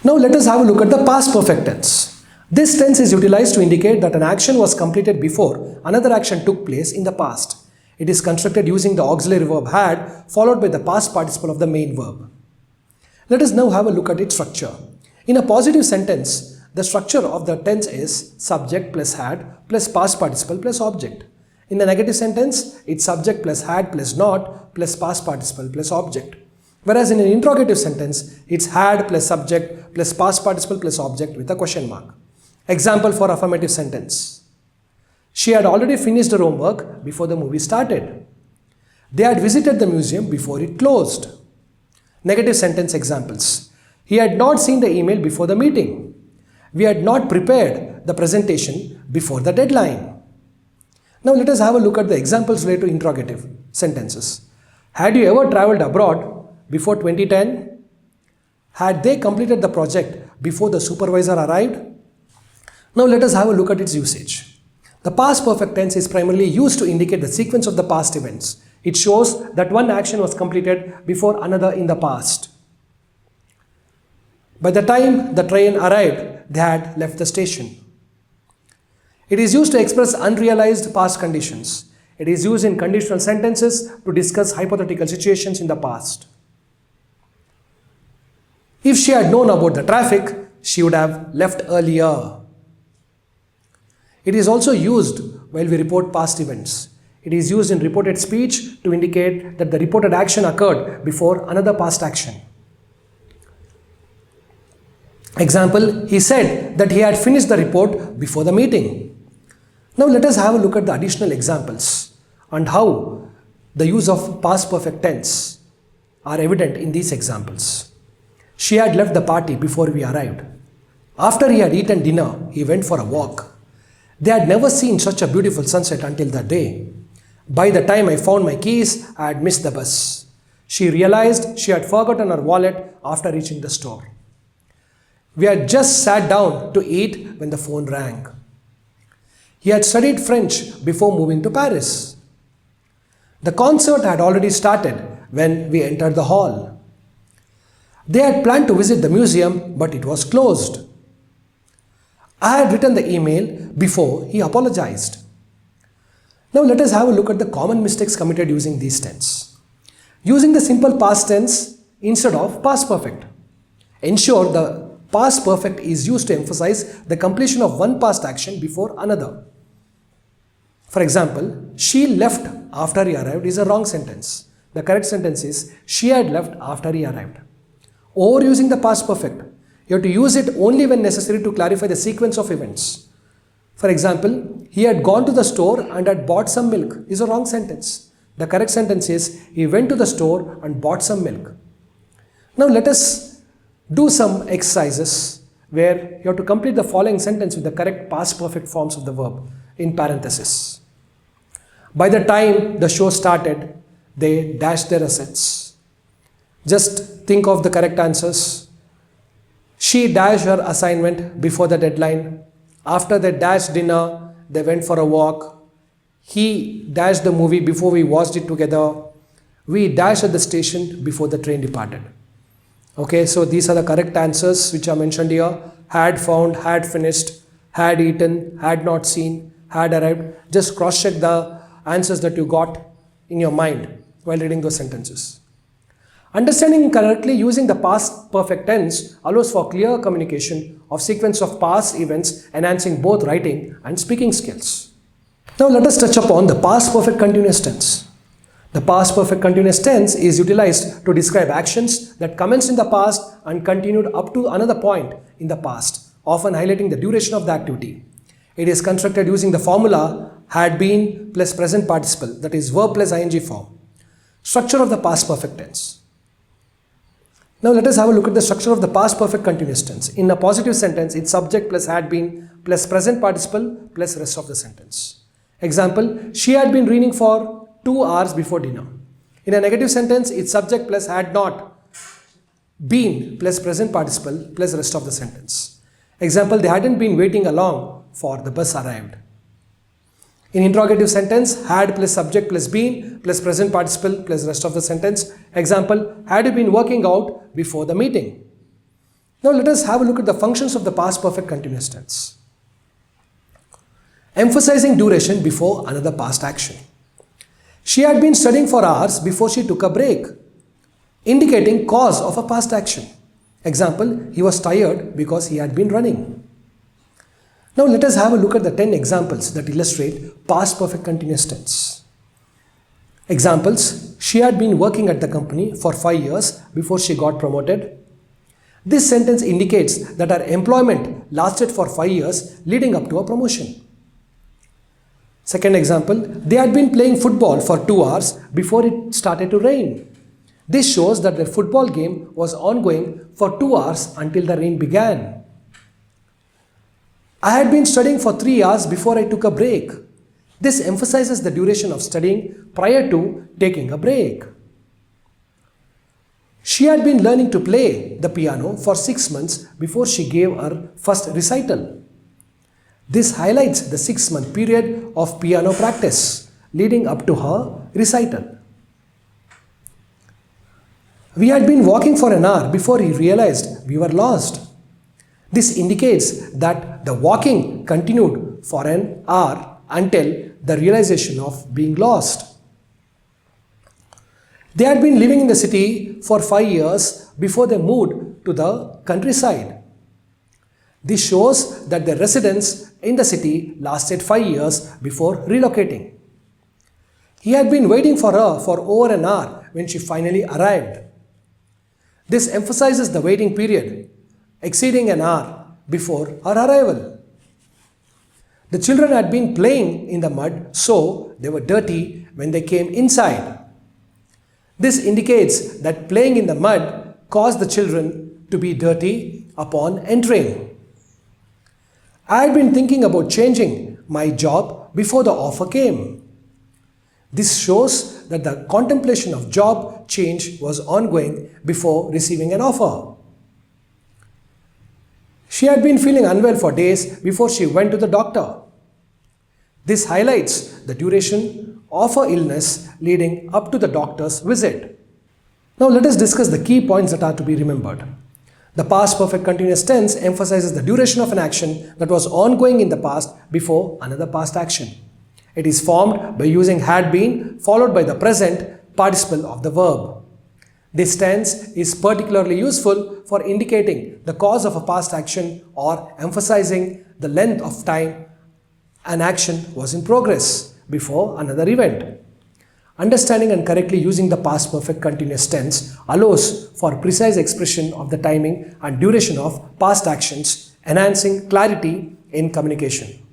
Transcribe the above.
Now let us have a look at the past perfect tense. This tense is utilized to indicate that an action was completed before another action took place in the past. It is constructed using the auxiliary verb had followed by the past participle of the main verb. Let us now have a look at its structure. In a positive sentence, the structure of the tense is subject plus had plus past participle plus object. In the negative sentence, it's subject plus had plus not plus past participle plus object. Whereas in an interrogative sentence, it's had plus subject plus past participle plus object with a question mark. Example for affirmative sentence. She had already finished her homework before the movie started. They had visited the museum before it closed. Negative sentence examples. He had not seen the email before the meeting. We had not prepared the presentation before the deadline. Now let us have a look at the examples related to interrogative sentences. Had you ever traveled abroad before 2010? Had they completed the project before the supervisor arrived? Now let us have a look at its usage. The past perfect tense is primarily used to indicate the sequence of the past events. It shows that one action was completed before another in the past. By the time the train arrived, they had left the station. It is used to express unrealized past conditions. It is used in conditional sentences to discuss hypothetical situations in the past. If she had known about the traffic, she would have left earlier. It is also used while we report past events. It is used in reported speech to indicate that the reported action occurred before another past action. Example, he said that he had finished the report before the meeting. Now let us have a look at the additional examples and how the use of past perfect tense are evident in these examples. She had left the party before we arrived. After he had eaten dinner, he went for a walk. They had never seen such a beautiful sunset until that day. By the time I found my keys, I had missed the bus. She realized she had forgotten her wallet after reaching the store. We had just sat down to eat when the phone rang. He had studied French before moving to Paris. The concert had already started when we entered the hall. They had planned to visit the museum, but it was closed. I had written the email before he apologized. Now let us have a look at the common mistakes committed using these tense. Using the simple past tense instead of past perfect. Ensure the past perfect is used to emphasize the completion of one past action before another. For example, she left after he arrived is a wrong sentence. The correct sentence is she had left after he arrived. Overusing the past perfect. You have to use it only when necessary to clarify the sequence of events. For example, he had gone to the store and had bought some milk is a wrong sentence. The correct sentence is he went to the store and bought some milk. Now let us do some exercises where you have to complete the following sentence with the correct past perfect forms of the verb in parenthesis. By the time the show started, they dashed their assets. Just think of the correct answers. She dashed her assignment before the deadline. After they dashed dinner, they went for a walk. He dashed the movie before we watched it together. We dashed at the station before the train departed. Okay, so these are the correct answers which are mentioned here. Had found, had finished, had eaten, had not seen, had arrived. Just cross-check the answers that you got in your mind while reading those sentences. Understanding correctly using the past perfect tense allows for clear communication of sequence of past events, enhancing both writing and speaking skills. Now let us touch upon the past perfect continuous tense. The past perfect continuous tense is utilized to describe actions that commenced in the past and continued up to another point in the past, often highlighting the duration of the activity. It is constructed using the formula had been plus present participle, that is verb plus ing form. Structure of the past perfect tense. Now let us have a look at the structure of the past perfect continuous tense. In a positive sentence, it's subject plus had been plus present participle plus rest of the sentence. Example, she had been reading for 2 hours before dinner. In a negative sentence, it's subject plus had not been plus present participle plus rest of the sentence. Example, they hadn't been waiting along for the bus arrived. In interrogative sentence, had plus subject plus been plus present participle plus rest of the sentence. Example, had you been working out before the meeting? Now let us have a look at the functions of the past perfect continuous tense. Emphasizing duration before another past action. She had been studying for hours before she took a break, indicating cause of a past action. Example, he was tired because he had been running. Now let us have a look at the 10 examples that illustrate past perfect continuous tense. Examples, she had been working at the company for 5 years before she got promoted. This sentence indicates that her employment lasted for 5 years leading up to a promotion. Second example, they had been playing football for 2 hours before it started to rain. This shows that their football game was ongoing for 2 hours until the rain began. I had been studying for 3 hours before I took a break. This emphasizes the duration of studying prior to taking a break. She had been learning to play the piano for 6 months before she gave her first recital. This highlights the 6-month period of piano practice leading up to her recital. We had been walking for an hour before he realized we were lost. This indicates that the walking continued for an hour until the realization of being lost. They had been living in the city for 5 years before they moved to the countryside. This shows that their residence in the city lasted 5 years before relocating. He had been waiting for her for over an hour when she finally arrived. This emphasizes the waiting period, exceeding an hour before her arrival. The children had been playing in the mud, so they were dirty when they came inside. This indicates that playing in the mud caused the children to be dirty upon entering. I had been thinking about changing my job before the offer came. This shows that the contemplation of job change was ongoing before receiving an offer. She had been feeling unwell for days before she went to the doctor. This highlights the duration of her illness leading up to the doctor's visit. Now let us discuss the key points that are to be remembered. The past perfect continuous tense emphasizes the duration of an action that was ongoing in the past before another past action. It is formed by using had been followed by the present participle of the verb. This tense is particularly useful for indicating the cause of a past action or emphasizing the length of time an action was in progress before another event. Understanding and correctly using the past perfect continuous tense allows for precise expression of the timing and duration of past actions, enhancing clarity in communication.